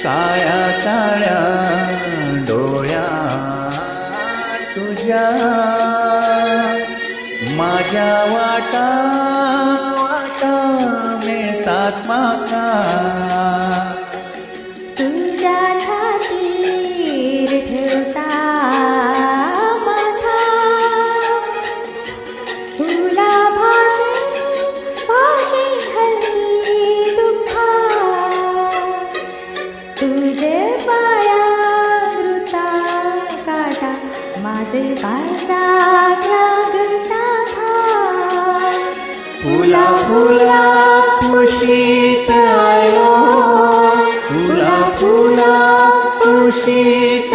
काळ्या काळ्या डोळ्या तुझ्या माझ्या वाटा वाटा मिळतात माका तुझ्या छातीर ठेवता माथा तुला भाषे भाषे हल्ली दुःखा तुझे पाया वृता काटा माझे पायचा लागता था फुला फुला खुशीत आलो फुला फुला खुशीत